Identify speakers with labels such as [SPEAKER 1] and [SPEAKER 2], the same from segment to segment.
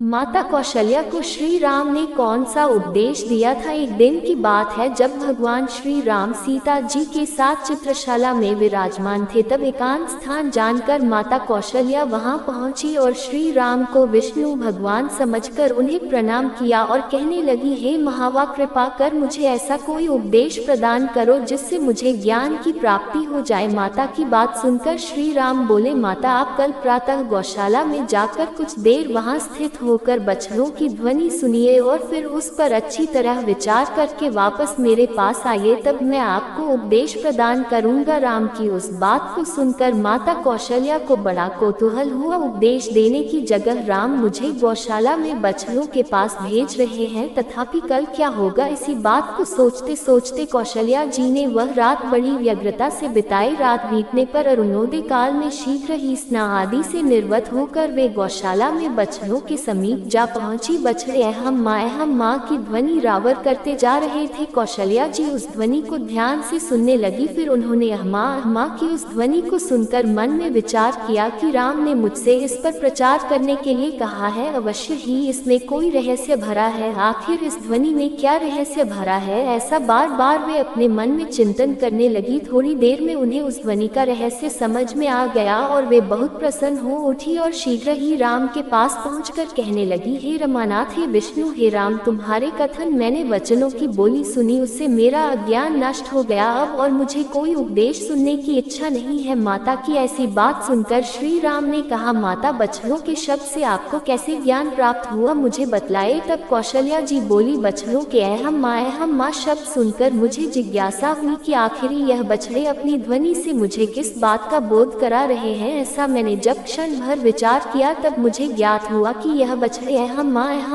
[SPEAKER 1] माता कौशल्या को श्री राम ने कौन सा उपदेश दिया था। एक दिन की बात है जब भगवान श्री राम सीता जी के साथ चित्रशाला में विराजमान थे। तब एकांत स्थान जानकर माता कौशल्या वहां पहुंची और श्री राम को विष्णु भगवान समझकर उन्हें प्रणाम किया और कहने लगी, हे महावा, कृपा कर मुझे ऐसा कोई उपदेश प्रदान करो जिससे मुझे ज्ञान की प्राप्ति हो जाए। माता की बात सुनकर श्री राम बोले, माता आप कल प्रातः गौशाला में जाकर कुछ देर वहां स्थित होकर बछड़ों की ध्वनि सुनिए और फिर उस पर अच्छी तरह विचार करके वापस मेरे पास आइए, तब मैं आपको उपदेश प्रदान करूंगा। राम की उस बात को सुनकर माता कौशल्या को बड़ा कौतूहल हुआ। उपदेश देने की जगह राम मुझे गौशाला में बछड़ों के पास भेज रहे हैं, तथापि कल क्या होगा, इसी बात को सोचते सोचते कौशल्या जी ने वह रात बड़ी व्यग्रता से बिताई। रात बीतने पर अरुणोदय काल में शीघ्र ही स्नान आदि से निर्वत होकर वे गौशाला में बछड़ों के समीप जा पहुंची। बछड़े अहम माँ की ध्वनि रावर करते जा रहे थे। कौशल्या जी उस ध्वनि को ध्यान से सुनने लगी। फिर उन्होंने अहमा की उस ध्वनि को सुनकर मन में विचार किया कि राम ने मुझसे इस पर प्रचार करने के लिए कहा है, अवश्य ही इसमें कोई रहस्य भरा है। आखिर इस ध्वनि में क्या रहस्य भरा है, ऐसा बार बार वे अपने मन में चिंतन करने लगी। थोड़ी देर में उन्हें उस ध्वनि का रहस्य समझ में आ गया और वे बहुत प्रसन्न हो उठी और शीघ्र ही राम के पास पहुंचकर कहने लगी, हे रमानाथ, हे विष्णु, हे राम, तुम्हारे कथन मैंने वचनों की बोली सुनी, उससे मेरा अज्ञान नष्ट हो गया अब और मुझे कोई उपदेश सुनने की इच्छा नहीं है। माता की ऐसी बात सुनकर श्री राम ने कहा, माता, बछड़ों के शब्द से आपको कैसे ज्ञान प्राप्त हुआ, मुझे बतलाए। तब कौशल्या जी बोली, बछड़ों के अहम माँ शब्द सुनकर मुझे जिज्ञासा हुई कि आखिर यह बछड़े अपनी ध्वनि से मुझे किस बात का बोध करा रहे हैं। ऐसा मैंने जब क्षण भर विचार किया तब मुझे ज्ञात हुआ कि यह बछड़े अहम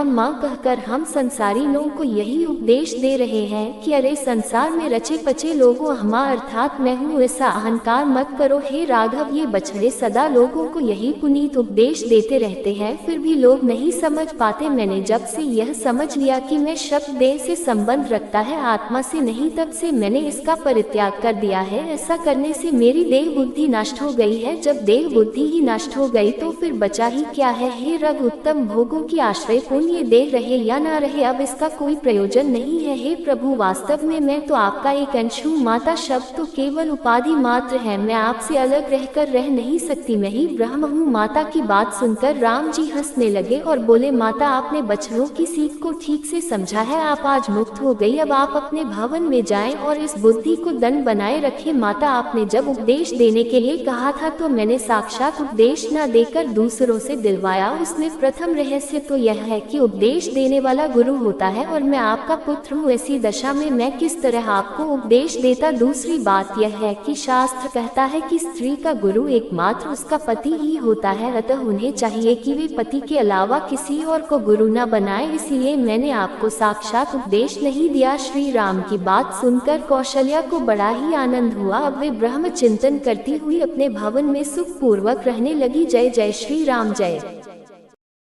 [SPEAKER 1] माँ कहकर हम संसारी लोगों को यही उपदेश दे रहे हैं कि अरे संसार में रचे पचे लोगों, अहमा अर्थात मैं हूँ, ऐसा अहंकार मत करो। हे राघव, ये बछड़े सदा लोगों को यही पुनीत उपदेश देते रहते हैं, फिर भी लोग नहीं समझ पाते। मैंने जब से यह समझ लिया कि मैं शब्द देह से संबंध रखता है, आत्मा से नहीं, तब से मैंने इसका परित्याग कर दिया है। ऐसा करने से मेरी देह बुद्धि नष्ट हो गई है। जब देह बुद्धि ही नष्ट हो गई तो फिर बचा ही क्या है। हे रघु, उत्तम भोगों की आश्रय पुण्य देह रहे या ना रहे, अब इसका कोई प्रयोजन नहीं है। हे प्रभु, वास्तव में मैं तो आपका एक अंश हूँ। माता शब्द तो केवल उपाधि मात्र है, मैं आपसे अलग रहकर रह नहीं सकती, मैं ही ब्रह्म हूँ। माता की बात सुनकर राम जी हंसने लगे और बोले, माता, आपने बछड़ों की सीख को ठीक से समझा है, आप आज मुक्त हो गई, अब आप अपने भवन में जाएं और इस बुद्धि को दंड बनाए रखें। माता, आपने जब उपदेश देने के लिए कहा था तो मैंने साक्षात उपदेश न देकर दूसरों से दिलवाया। उसमें प्रथम रहस्य तो यह है कि उपदेश देने वाला गुरु होता है और मैं आपका पुत्र हूँ, ऐसी दशा में मैं किस तरह आपको उपदेश देता। दूसरी बात यह है कि शास्त्र कहता है कि स्त्री का गुरु एकमात्र उसका पति ही होता है, अतः उन्हें चाहिए कि वे पति के अलावा किसी और को गुरु न बनाए, इसलिए मैंने आपको साक्षात उपदेश नहीं दिया। श्री राम की बात सुनकर कौशल्या को बड़ा ही आनंद हुआ। अब वे ब्रह्म चिंतन करती हुई अपने भवन में सुख पूर्वक रहने लगी। जय जय श्री राम, जय।